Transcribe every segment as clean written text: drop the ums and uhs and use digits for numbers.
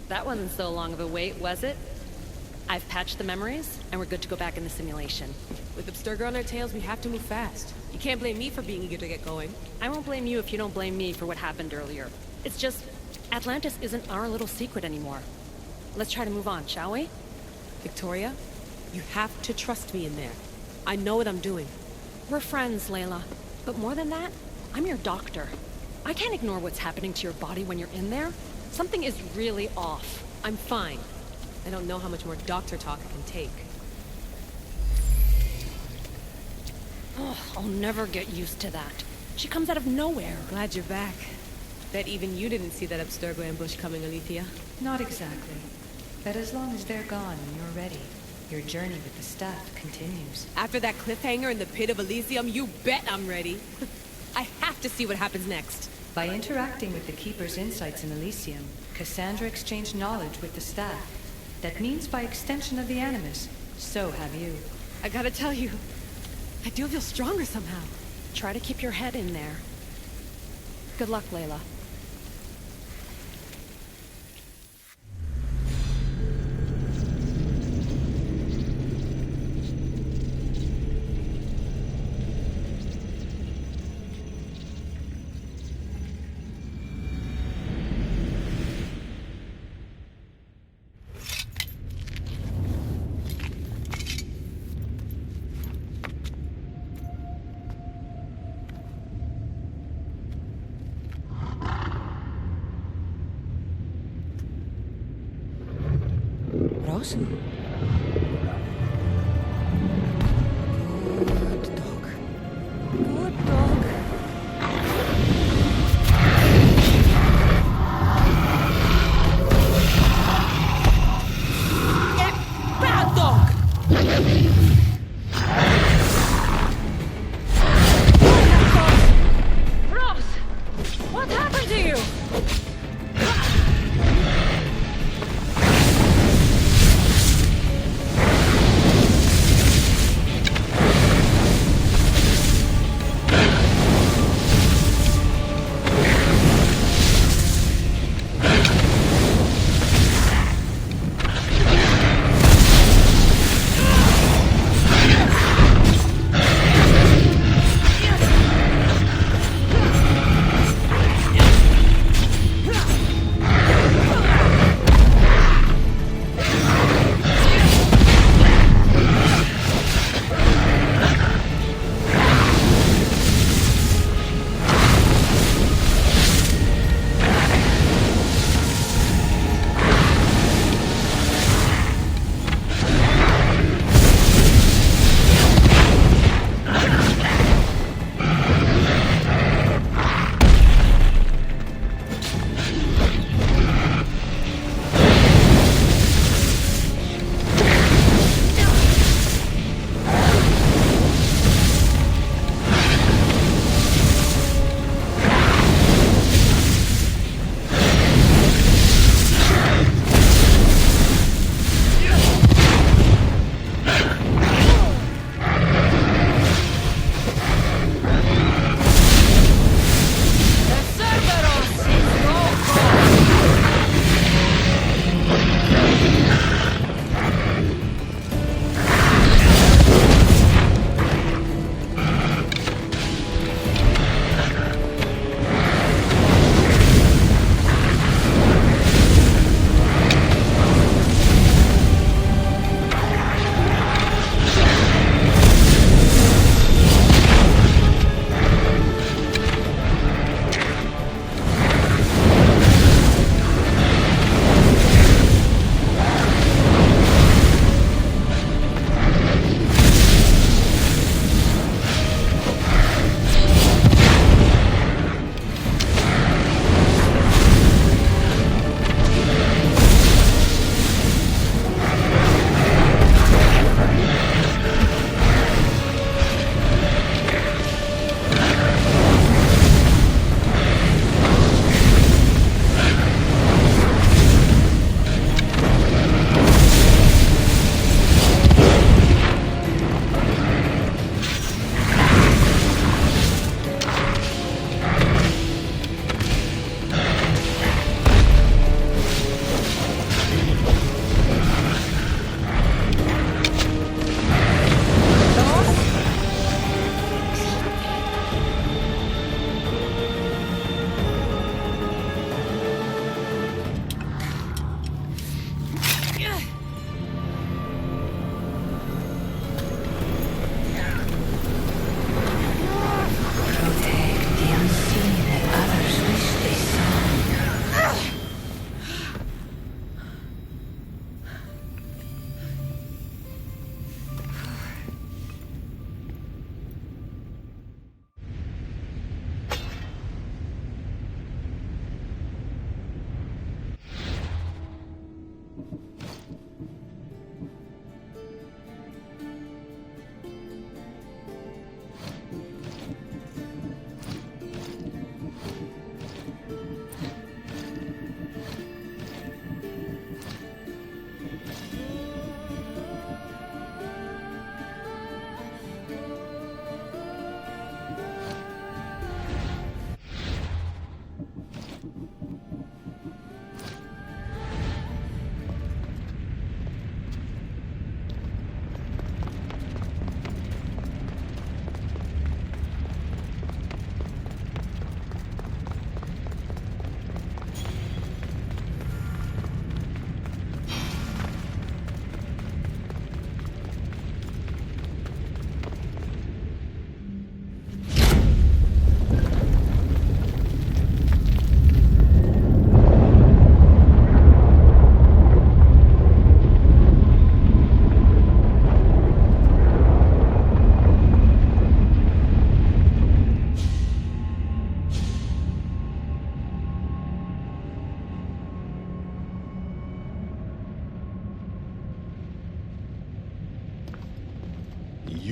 That wasn't so long of a wait, was it? I've patched the memories, and we're good to go back in the simulation. With Abstergo on our tails, we have to move fast. You can't blame me for being eager to get going. I won't blame you if you don't blame me for what happened earlier. It's just, Atlantis isn't our little secret anymore. Let's try to move on, shall we? Victoria, you have to trust me in there. I know what I'm doing. We're friends, Layla. But more than that, I'm your doctor. I can't ignore what's happening to your body when you're in there. Something is really off. I'm fine. I don't know how much more doctor talk I can take. Oh, I'll never get used to that. She comes out of nowhere. Glad you're back. Bet even you didn't see that Abstergo ambush coming, Alethea. Not exactly. But as long as they're gone and you're ready, your journey with the staff continues. After that cliffhanger in the pit of Elysium, you bet I'm ready. I have to see what happens next. By interacting with the Keeper's insights in Elysium, Cassandra exchanged knowledge with the staff. That means by extension of the Animus, so have you. I gotta tell you, I do feel stronger somehow. Try to keep your head in there. Good luck, Layla. Rose? Good dog. Good dog. Bad dog! Ross! What happened to you?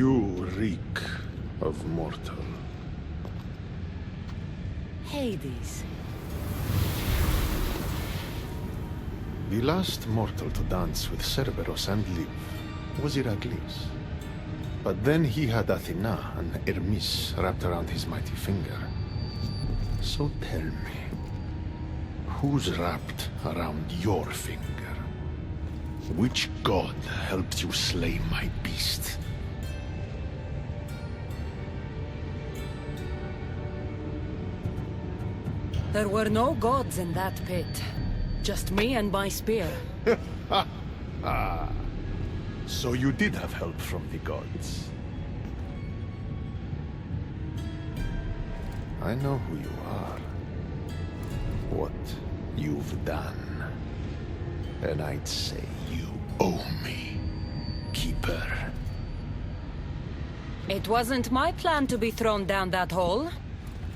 You reek of mortal. Hades. The last mortal to dance with Cerberus and live was Heracles. But then he had Athena and Hermes wrapped around his mighty finger. So tell me, who's wrapped around your finger? Which god helped you slay my beast? There were no gods in that pit. Just me and my spear. So you did have help from the gods. I know who you are. What you've done. And I'd say you owe me, Keeper. It wasn't my plan to be thrown down that hole.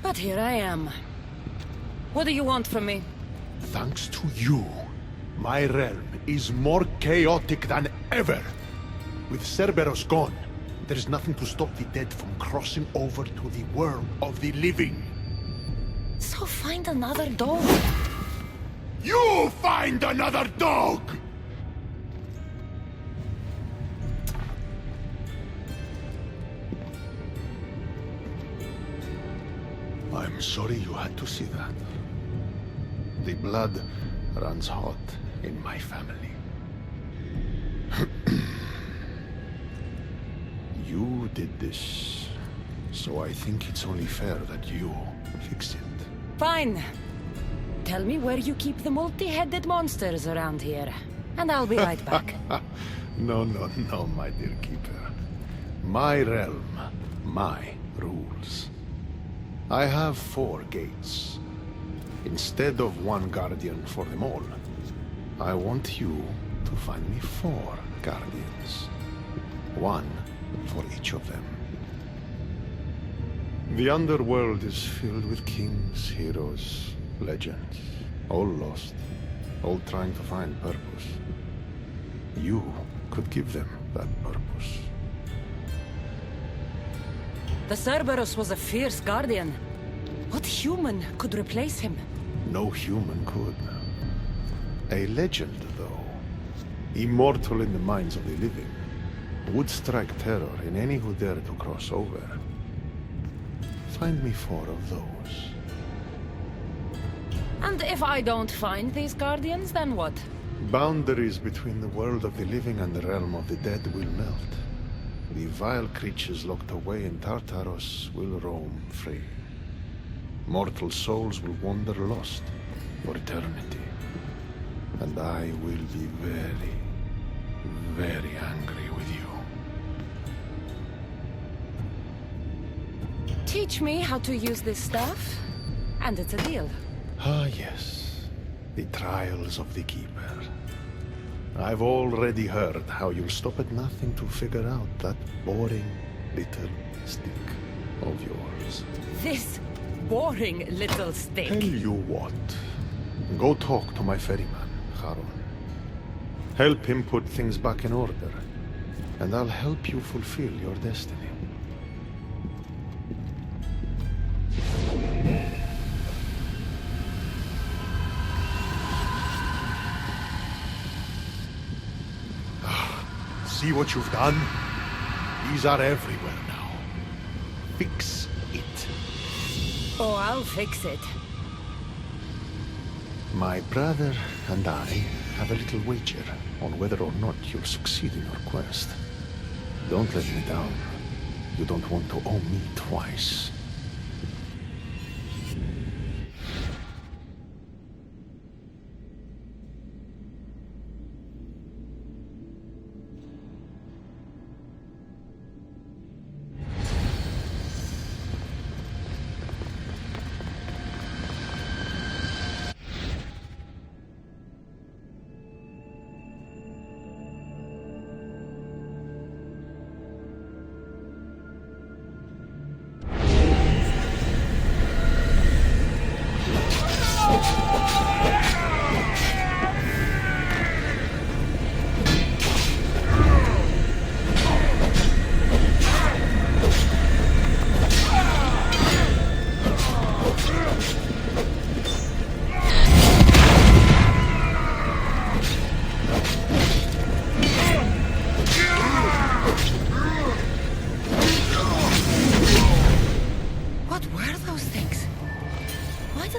But here I am. What do you want from me? Thanks to you, my realm is more chaotic than ever. With Cerberus gone, there's nothing to stop the dead from crossing over to the world of the living. So find another dog. You find another dog! I'm sorry you had to see that. The blood runs hot in my family. You did this, so I think it's only fair that you fix it. Fine. Tell me where you keep the multi-headed monsters around here, and I'll be right back. No, my dear Keeper. My realm, my rules. I have 4 gates. Instead of 1 guardian for them all, I want you to find me 4 guardians. 1 for each of them. The underworld is filled with kings, heroes, legends. All lost. All trying to find purpose. You could give them that purpose. The Cerberus was a fierce guardian. What human could replace him? No human could. A legend, though. Immortal in the minds of the living. Would strike terror in any who dare to cross over. Find me 4 of those. And if I don't find these guardians, then what? Boundaries between the world of the living and the realm of the dead will melt. The vile creatures locked away in Tartarus will roam free. Mortal souls will wander lost for eternity. And I will be very, very angry with you. Teach me how to use this stuff, and it's a deal. Ah, yes. The trials of the Keeper. I've already heard how you'll stop at nothing to figure out that boring little stick of yours. This boring little stick. Tell you what. Go talk to my ferryman, Charon. Help him put things back in order. And I'll help you fulfill your destiny. See what you've done? These are everywhere now. Fix it. Oh, I'll fix it. My brother and I have a little wager on whether or not you'll succeed in your quest. Don't let me down. You don't want to owe me twice.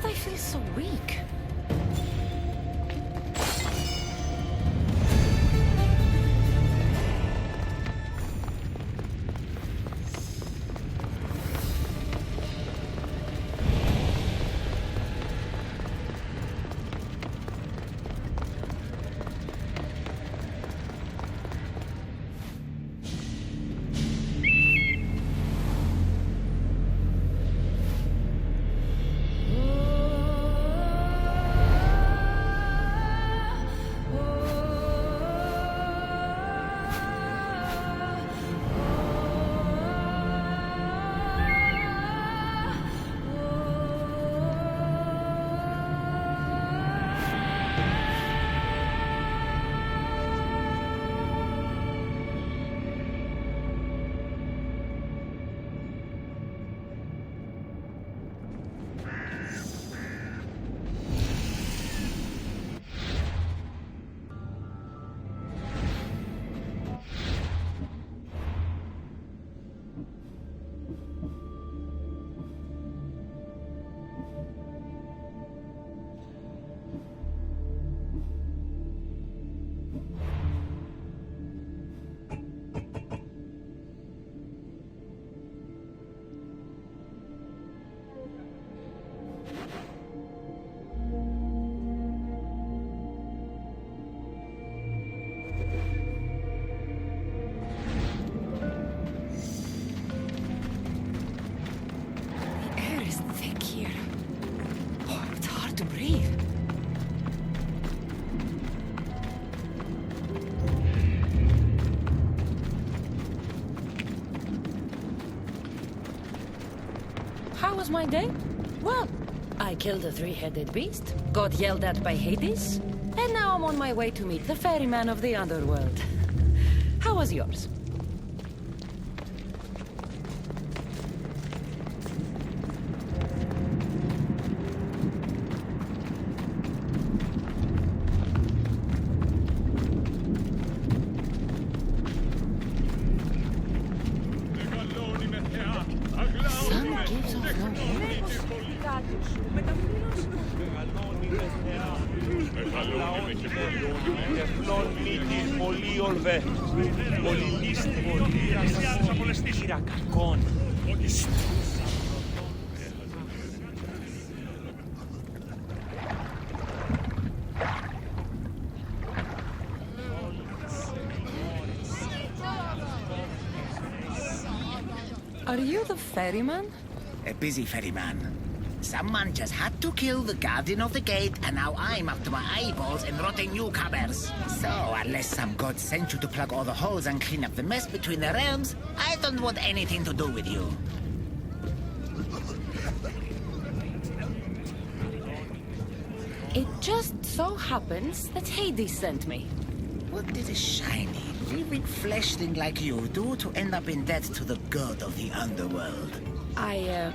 did I feel so weak? How was my day? Well, I killed a three-headed beast, got yelled at by Hades, and now I'm on my way to meet the ferryman of the underworld. How was yours? Are you the ferryman? A busy ferryman. Someone just had to kill the guardian of the gate, and now I'm up to my eyeballs in rotting newcomers. So, unless some god sent you to plug all the holes and clean up the mess between the realms, I don't want anything to do with you. It just so happens that Hades sent me. What did a shiny, living fleshling like you do to end up in debt to the god of the underworld? I,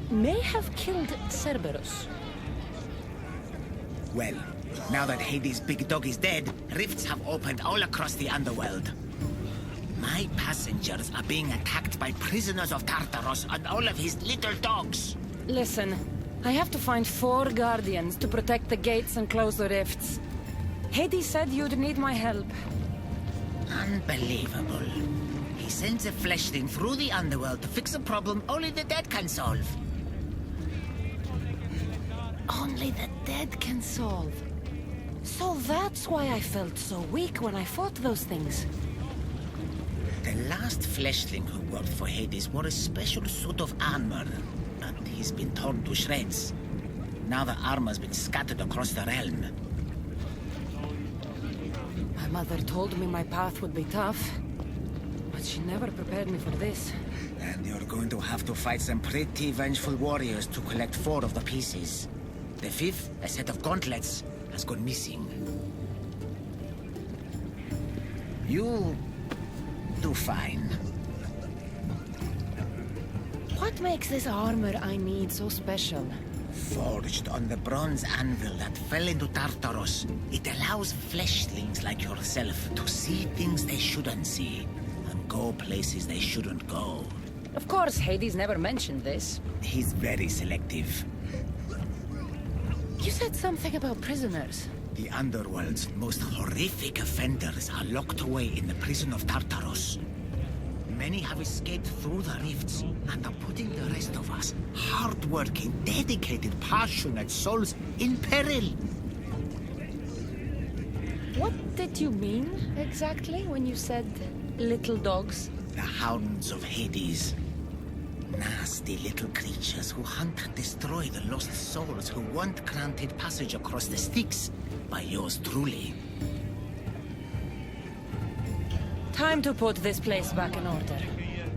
may have killed Cerberus. Well, now that Hades' big dog is dead, rifts have opened all across the underworld. My passengers are being attacked by prisoners of Tartaros and all of his little dogs. Listen, I have to find 4 guardians to protect the gates and close the rifts. Hades said you'd need my help. Unbelievable. He sends a fleshling through the underworld to fix a problem only the dead can solve. Only the dead can solve. So that's why I felt so weak when I fought those things. The last fleshling who worked for Hades wore a special suit of armor, but he's been torn to shreds. Now the armor's been scattered across the realm. My mother told me my path would be tough, but she never prepared me for this. And you're going to have to fight some pretty vengeful warriors to collect 4 of the pieces. The 5th, a set of gauntlets, has gone missing. You'll do fine. What makes this armor I need so special? Forged on the bronze anvil that fell into Tartaros, it allows fleshlings like yourself to see things they shouldn't see, and go places they shouldn't go. Of course, Hades never mentioned this. He's very selective. You said something about prisoners. The Underworld's most horrific offenders are locked away in the prison of Tartaros. Many have escaped through the rifts and are putting the rest of us, hard-working, dedicated, passionate souls, in peril. What did you mean, exactly, when you said little dogs? The Hounds of Hades. Nasty little creatures who hunt and destroy the lost souls who weren't granted passage across the Styx by yours truly. Time to put this place back in order.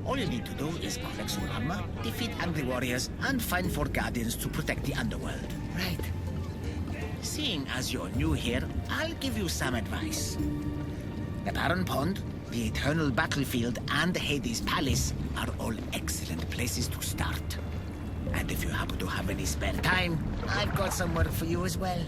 All you need to do is collect some armor, defeat angry warriors, and find 4 guardians to protect the underworld. Right. Seeing as you're new here, I'll give you some advice. The Barren Pond, the Eternal Battlefield, and the Hades Palace are all excellent places to start. And if you happen to have any spare time, I've got some work for you as well.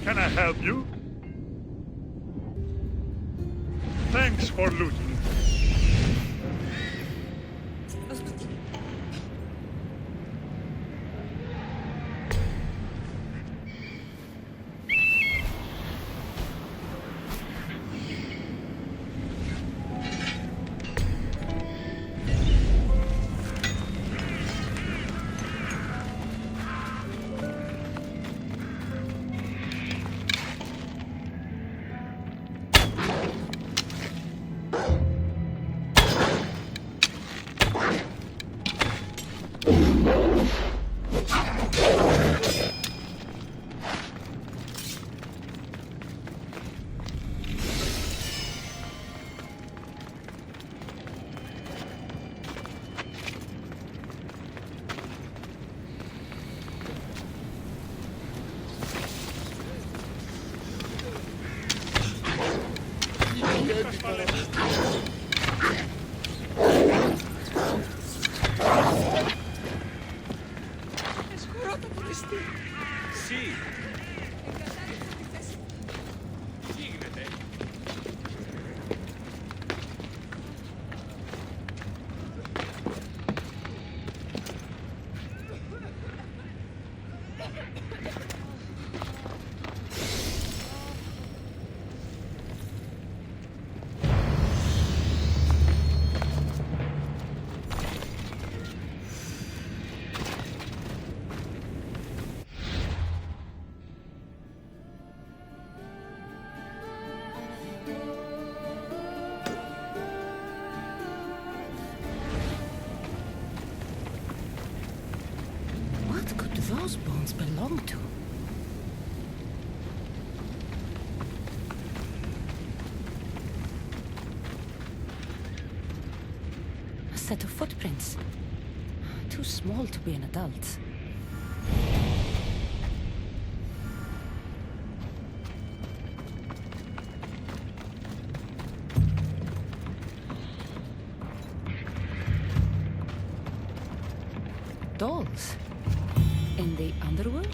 Can I help you? Thanks for looting. set of footprints. Too small to be an adult. Dolls? In the underworld?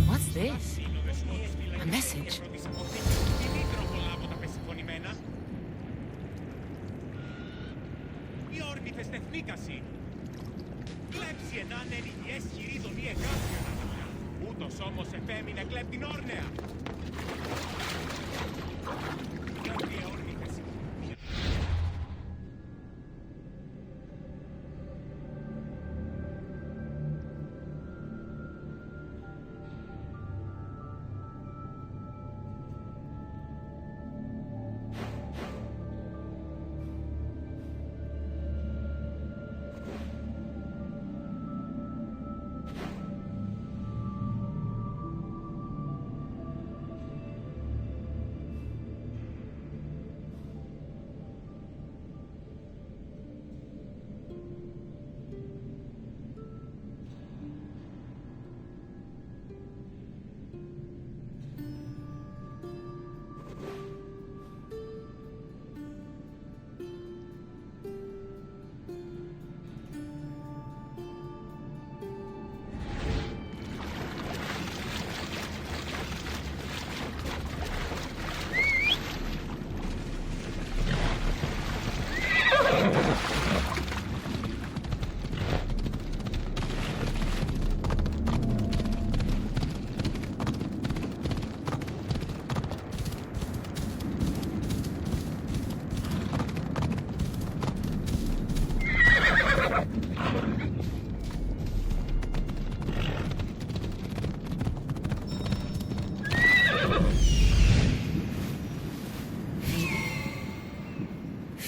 What's this? A message? Ούτως όμως εφέμεινε κλέπτην όρνεα.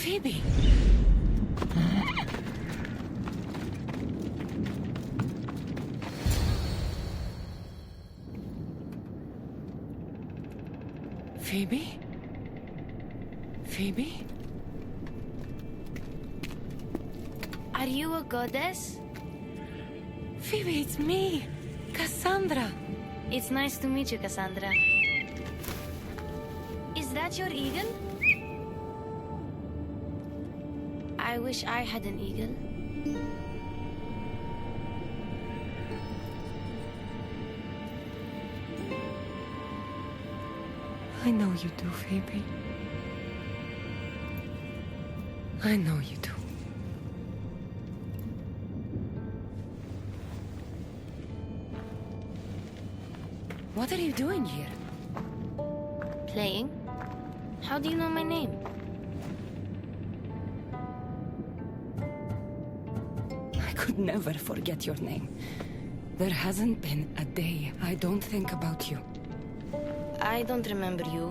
Phoebe! Phoebe? Phoebe? Are you a goddess? Phoebe, it's me, Cassandra. It's nice to meet you, Cassandra. Is that your eagle? I wish I had an eagle. I know you do, Phoebe. I know you do. What are you doing here? Playing? How do you know my name? I could never forget your name. There hasn't been a day I don't think about you. I don't remember you.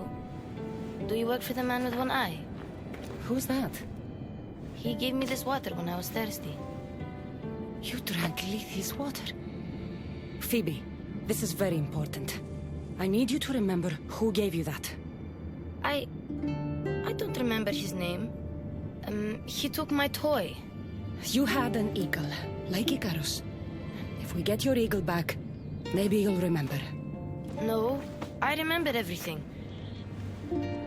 Do you work for the man with one eye? Who's that? He gave me this water when I was thirsty. You drank Lethe's water. Phoebe, this is very important. I need you to remember who gave you that. I don't remember his name. He took my toy. You had an eagle, like Icarus. If we get your eagle back, maybe you'll remember. No, I remember everything.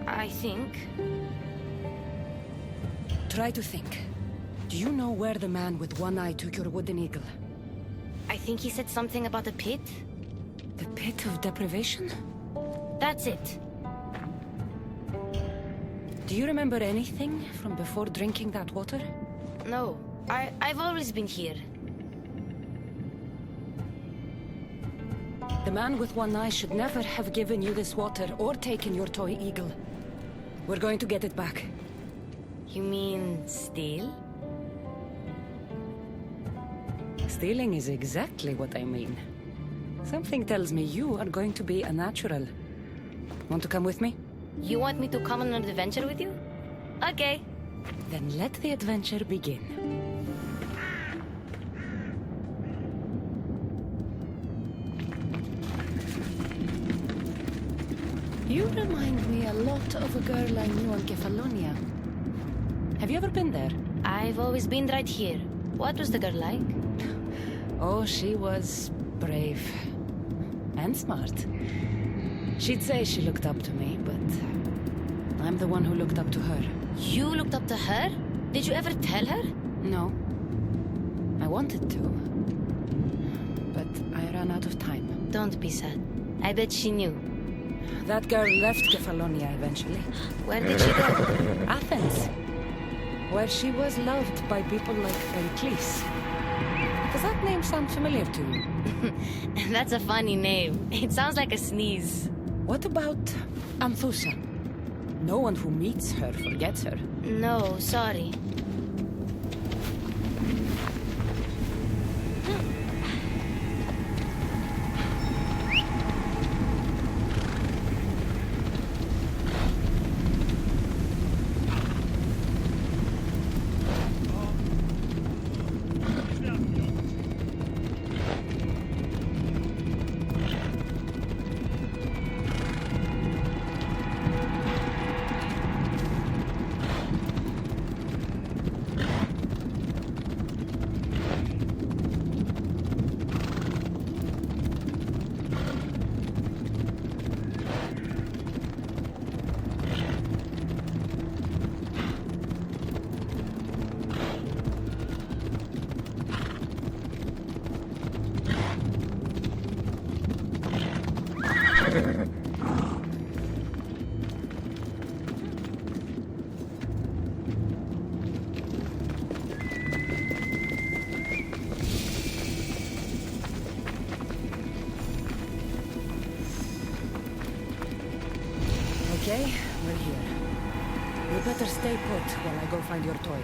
I think. Try to think. Do you know where the man with one eye took your wooden eagle? I think he said something about a pit. The pit of deprivation? That's it. Do you remember anything from before drinking that water? No, I've always been here. The man with one eye should never have given you this water or taken your toy eagle. We're going to get it back. You mean steal? Stealing is exactly what I mean. Something tells me you are going to be a natural. Want to come with me? You want me to come on an adventure with you? Okay. Then let the adventure begin. You remind me a lot of a girl I knew on Kefalonia. Have you ever been there? I've always been right here. What was the girl like? Oh, she was brave. And smart. She'd say she looked up to me, but I'm the one who looked up to her. You looked up to her? Did you ever tell her? No. I wanted to. But I ran out of time. Don't be sad. I bet she knew. That girl left Kefalonia eventually. Where did she go? Athens. Where she was loved by people like Pericles. Does that name sound familiar to you? That's a funny name. It sounds like a sneeze. What about Anthusa? No one who meets her forgets her. No, sorry. Okay, we're here. You better stay put while I go find your toy.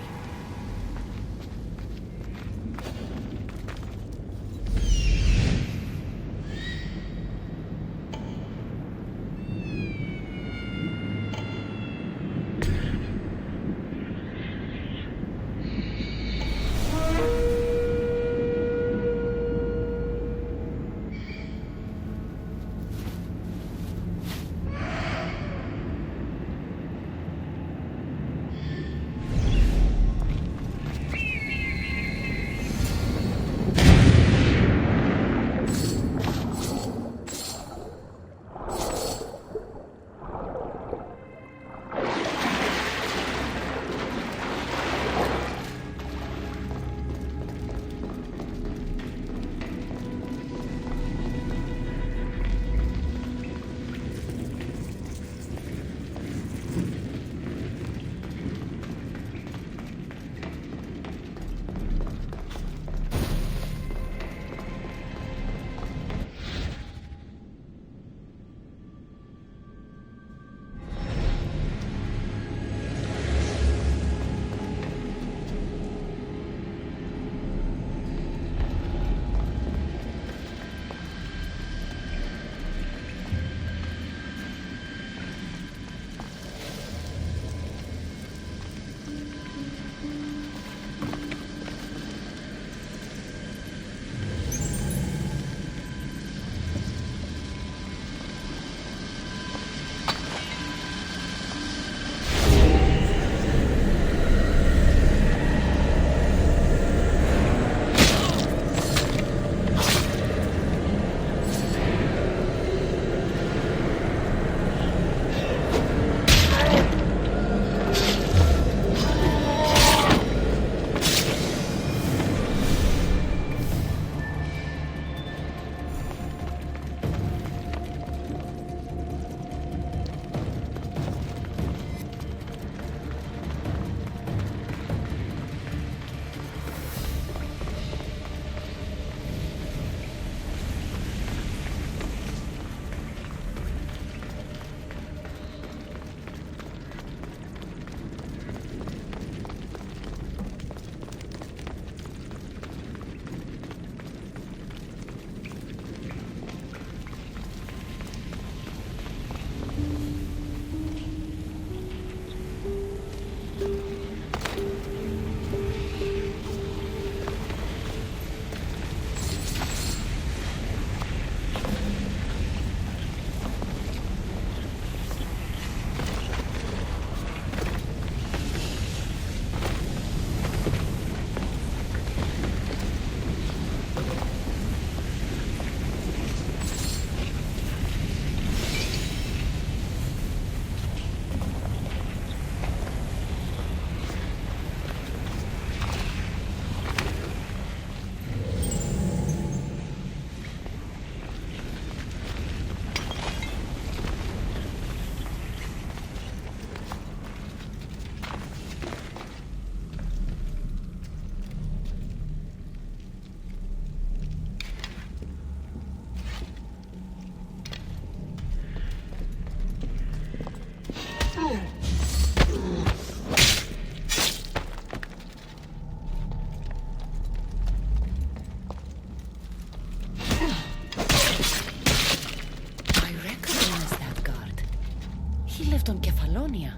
on Kefalonia.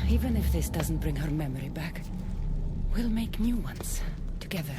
Even if this doesn't bring her memory back, we'll make new ones, together.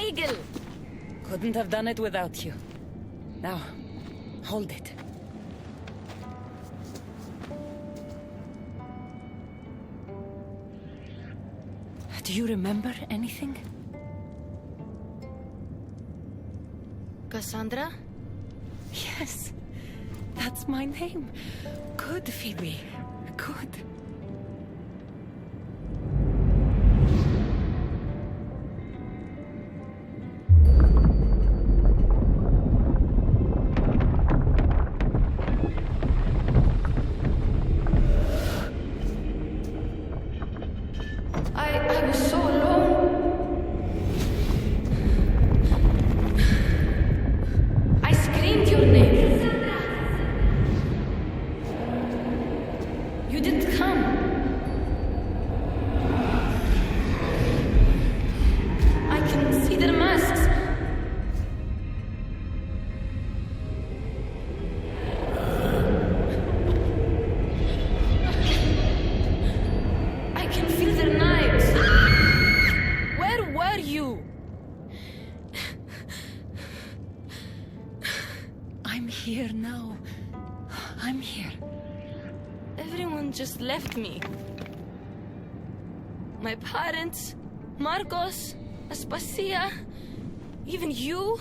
Eagle! Couldn't have done it without you. Now, Hold it. Do you remember anything? Cassandra? Yes, that's my name. Good, Phoebe. Good. I was so alone. I screamed your name. You didn't come. I can see their masks. I can feel their knives. Where were you? I'm here now. I'm here. Everyone just left me. My parents, Marcos, Aspasia, even you.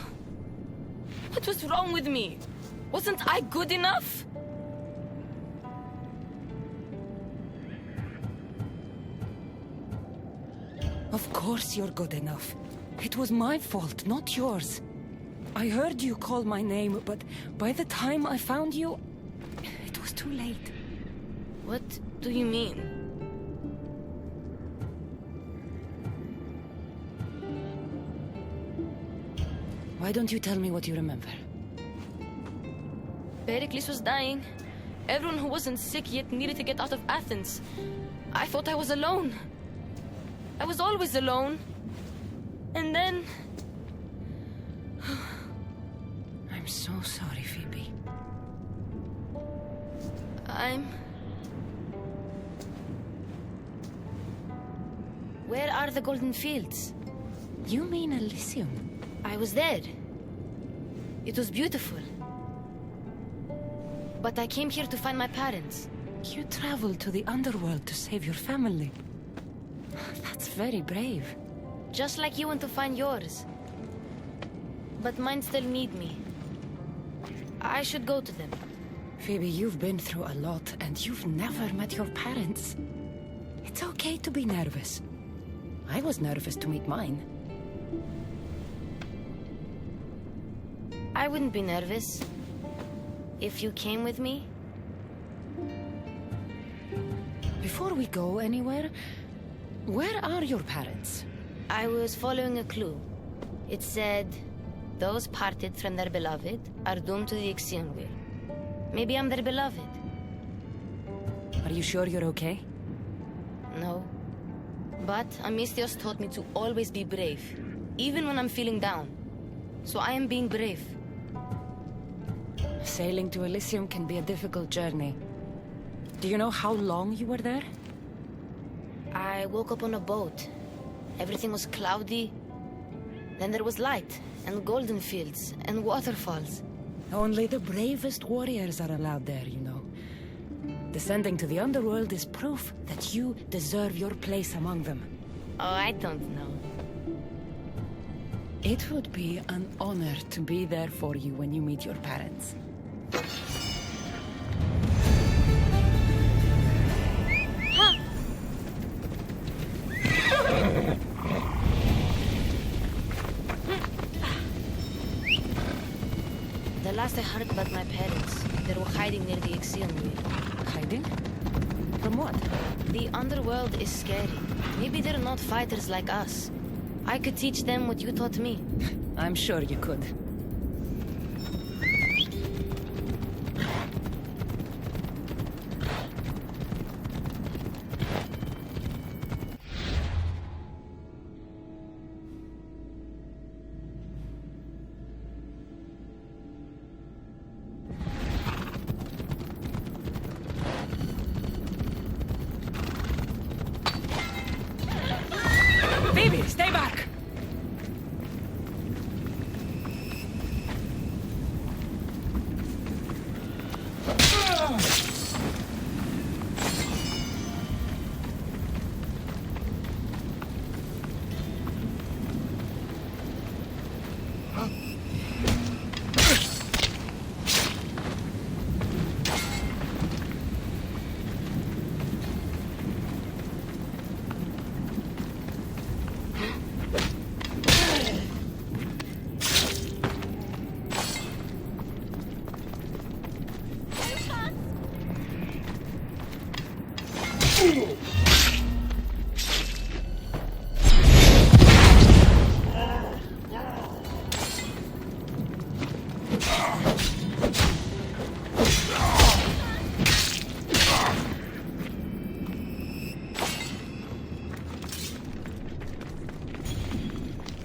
What was wrong with me? Wasn't I good enough? Of course you're good enough. It was my fault, not yours. I heard you call my name, but by the time I found you, it was too late. What do you mean? Why don't you tell me what you remember? Pericles was dying. Everyone who wasn't sick yet needed to get out of Athens. I thought I was alone. I was always alone. And then... I'm so sorry, Phoebe. Where are the Golden Fields? You mean Elysium? I was there. It was beautiful. But I came here to find my parents. You traveled to the underworld to save your family. That's very brave. Just like you went to find yours. But mine still need me. I should go to them. Phoebe, you've been through a lot, and you've never met your parents. It's okay to be nervous. I was nervous to meet mine. I wouldn't be nervous if you came with me. Before we go anywhere, where are your parents? I was following a clue. It said, those parted from their beloved are doomed to the Ixion wheel. Maybe I'm their beloved. Are you sure you're okay? No. But Amistios taught me to always be brave, even when I'm feeling down. So I am being brave. Sailing to Elysium can be a difficult journey. Do you know how long you were there? I woke up on a boat. Everything was cloudy. Then there was light, and golden fields, and waterfalls. Only the bravest warriors are allowed there, you know. Descending to the underworld is proof that you deserve your place among them. Oh, I don't know. It would be an honor to be there for you when you meet your parents. The last I heard about my parents, they were hiding near the Ixion wheel. Hiding? From what? The underworld is scary. Maybe they're not fighters like us. I could teach them what you taught me. I'm sure you could. Phoebe, stay back!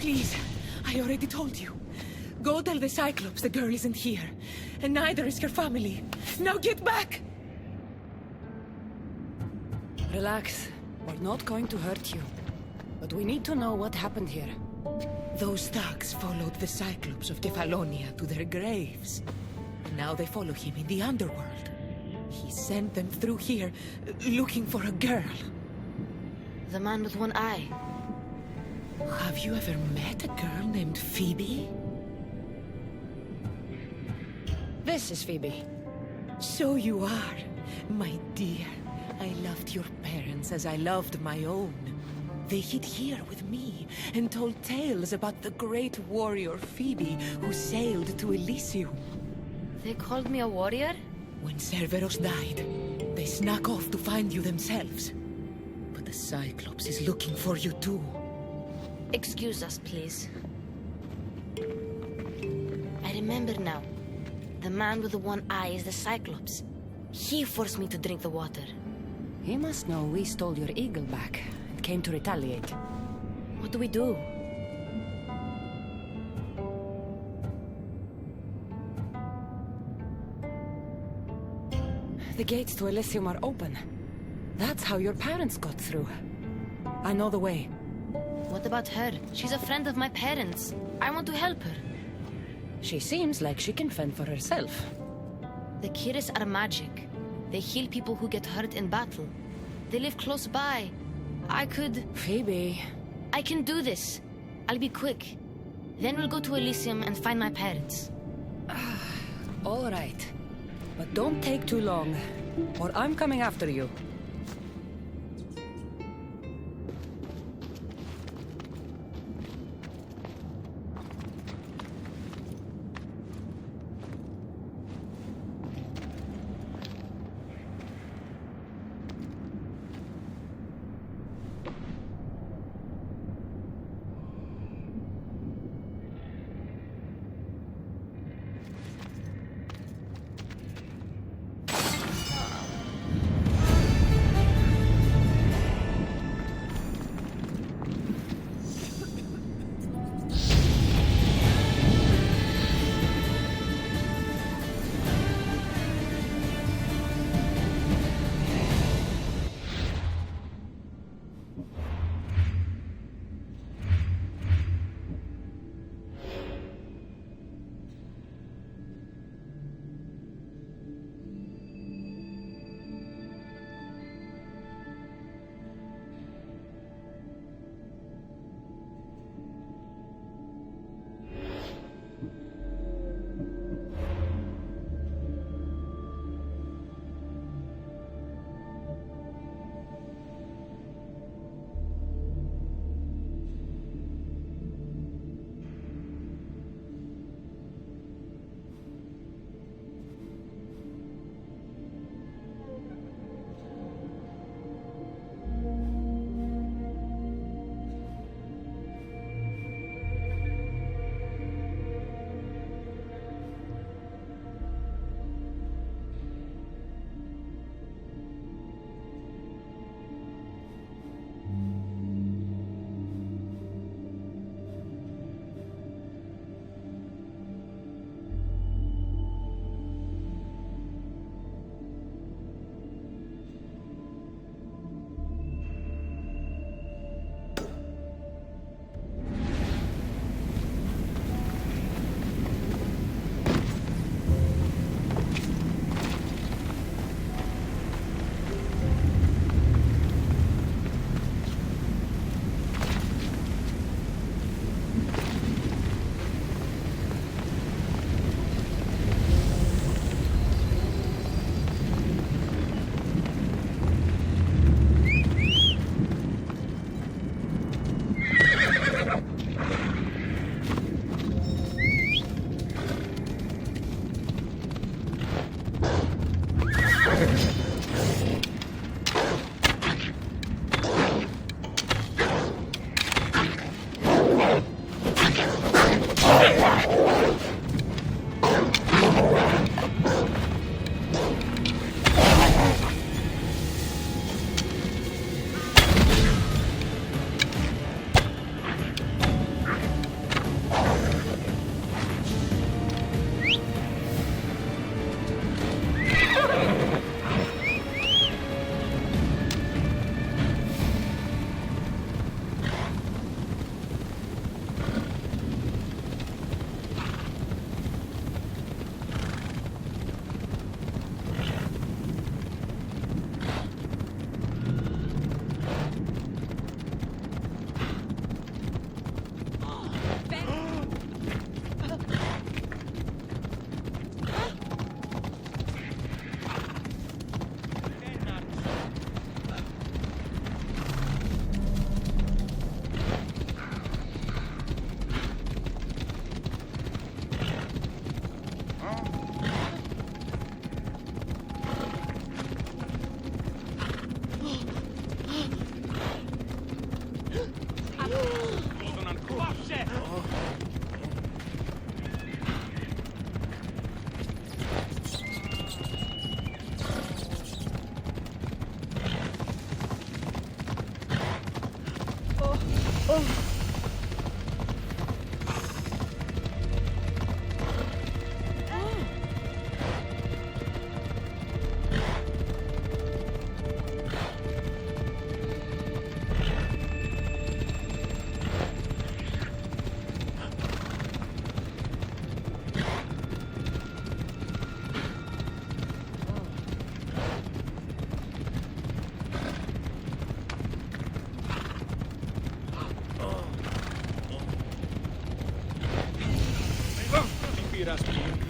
Please, I already told you. Go tell the Cyclops the girl isn't here. And neither is her family. Now get back! Relax. We're not going to hurt you. But we need to know what happened here. Those thugs followed the Cyclops of Kefalonia to their graves. And now they follow him in the underworld. He sent them through here, looking for a girl. The man with one eye. Have you ever met a girl named Phoebe? This is Phoebe. So you are, my dear. I loved your parents as I loved my own. They hid here with me and told tales about the great warrior Phoebe who sailed to Elysium. They called me a warrior? When Cerberus died, they snuck off to find you themselves. But the Cyclops is looking for you too. Excuse us, please. I remember now. The man with the one eye is the Cyclops. He forced me to drink the water. He must know we stole your eagle back and came to retaliate. What do we do? The gates to Elysium are open. That's how your parents got through. I know the way. What about her? She's a friend of my parents. I want to help her. She seems like she can fend for herself. The Kiris are magic. They heal people who get hurt in battle. They live close by. I could... Phoebe... I can do this. I'll be quick. Then we'll go to Elysium and find my parents. All right. But don't take too long, or I'm coming after you. Kira's